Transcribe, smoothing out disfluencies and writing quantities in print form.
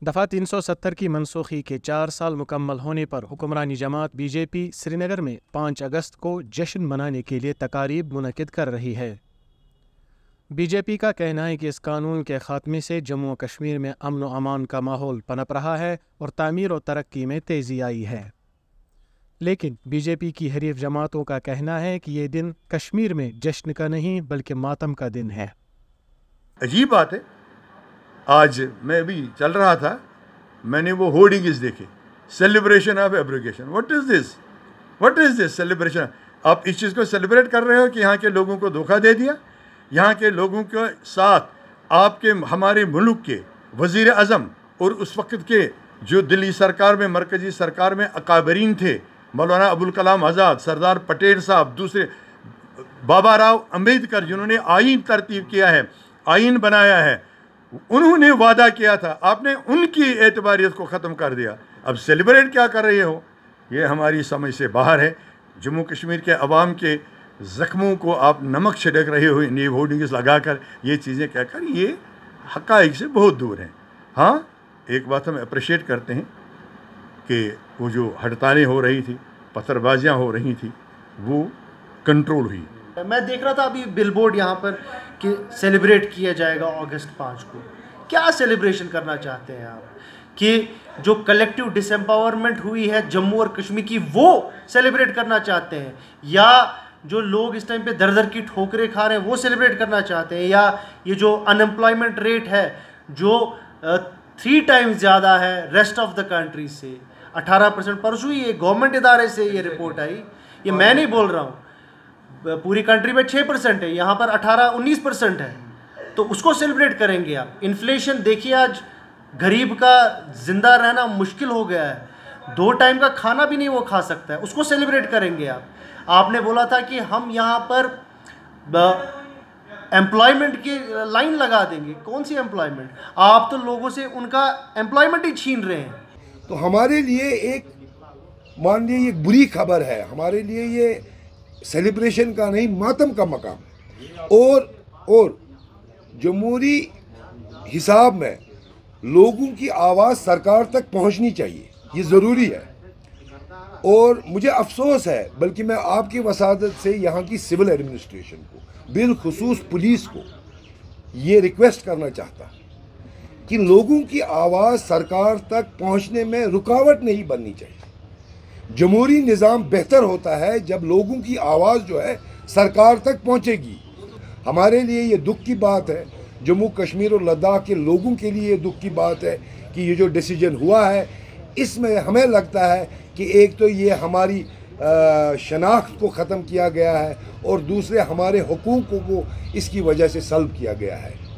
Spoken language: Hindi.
दफ़ा 370 की मनसूखी के 4 साल मुकम्मल होने पर हुक्मरानी जमात बीजेपी श्रीनगर में 5 अगस्त को जश्न मनाने के लिए तकारीब मुनक़िद कर रही है। बीजेपी का कहना है कि इस कानून के ख़ात्मे से जम्मू और कश्मीर में अमन व अमान का माहौल पनप रहा है और तामीर और तरक्की में तेज़ी आई है। लेकिन बीजेपी की हरीफ जमातों का कहना है कि ये दिन कश्मीर में जश्न का नहीं बल्कि मातम का दिन है। अजीब बात है, आज मैं भी चल रहा था, मैंने वो होर्डिंग्स देखे, celebration of abrogation. What is this celebration? आप इस चीज़ को सेलिब्रेट कर रहे हो कि यहाँ के लोगों को धोखा दे दिया। यहाँ के लोगों के साथ आपके हमारे मुल्क के वज़ीर आज़म और उस वक्त के जो दिल्ली सरकार में, मरकज़ी सरकार में अकाबरीन थे, मौलाना अबुल कलाम आज़ाद, सरदार पटेल साहब, दूसरे बाबा राव अम्बेडकर जिन्होंने आइन तरतीब किया है, आइन बनाया है, उन्होंने वादा किया था, आपने उनकी एतबारियत को ख़त्म कर दिया। अब सेलिब्रेट क्या कर रहे हो, ये हमारी समझ से बाहर है। जम्मू कश्मीर के अवाम के ज़ख्मों को आप नमक छिड़क रहे हो इन होर्डिंग्स लगाकर, ये चीज़ें कहकर, ये हक़ाइक़ से बहुत दूर हैं। हाँ, एक बात हम अप्रिशिएट करते हैं कि वो जो हड़तालें हो रही थी, पत्थरबाजियाँ हो रही थी, वो कंट्रोल हुई। मैं देख रहा था अभी बिलबोर्ड यहाँ पर कि सेलिब्रेट किया जाएगा अगस्त 5 को। क्या सेलिब्रेशन करना चाहते हैं आप? कि जो कलेक्टिव डिसएम्पावरमेंट हुई है जम्मू और कश्मीर की, वो सेलिब्रेट करना चाहते हैं, या जो लोग इस टाइम पे दर दर की ठोकरें खा रहे हैं वो सेलिब्रेट करना चाहते हैं, या ये जो अनएम्प्लॉयमेंट रेट है जो 3 टाइम्स ज़्यादा है रेस्ट ऑफ द कंट्री से, 18%। परसों ये गवर्नमेंट इदारे से ये रिपोर्ट आई, ये मैं नहीं बोल रहा हूँ, पूरी कंट्री में 6% है, यहाँ पर 18-19% है। तो उसको सेलिब्रेट करेंगे आप? इन्फ्लेशन देखिए, आज गरीब का जिंदा रहना मुश्किल हो गया है, 2 टाइम का खाना भी नहीं वो खा सकता है, उसको सेलिब्रेट करेंगे आप? आपने बोला था कि हम यहाँ पर एम्प्लॉयमेंट की लाइन लगा देंगे। कौन सी एम्प्लॉयमेंट? आप तो लोगों से उनका एम्प्लॉयमेंट ही छीन रहे हैं। तो हमारे लिए एक, मान लीजिए, एक बुरी खबर है, हमारे लिए ये सेलिब्रेशन का नहीं मातम का मकाम है। और जमहूरी हिसाब में लोगों की आवाज़ सरकार तक पहुंचनी चाहिए, ये ज़रूरी है। और मुझे अफसोस है, बल्कि मैं आपकी वसादत से यहाँ की सिविल एडमिनिस्ट्रेशन को, बिलखुसूस पुलिस को, ये रिक्वेस्ट करना चाहता कि लोगों की आवाज़ सरकार तक पहुँचने में रुकावट नहीं बननी चाहिए। जमहूरी निज़ाम बेहतर होता है जब लोगों की आवाज़ जो है सरकार तक पहुँचेगी। हमारे लिए ये दुख की बात है, जम्मू कश्मीर और लद्दाख के लोगों के लिए ये दुख की बात है कि ये जो डिसीजन हुआ है, इसमें हमें लगता है कि एक तो ये हमारी शनाख्त को ख़त्म किया गया है और दूसरे हमारे हुकूक़ को इसकी वजह से सल्ब किया गया है।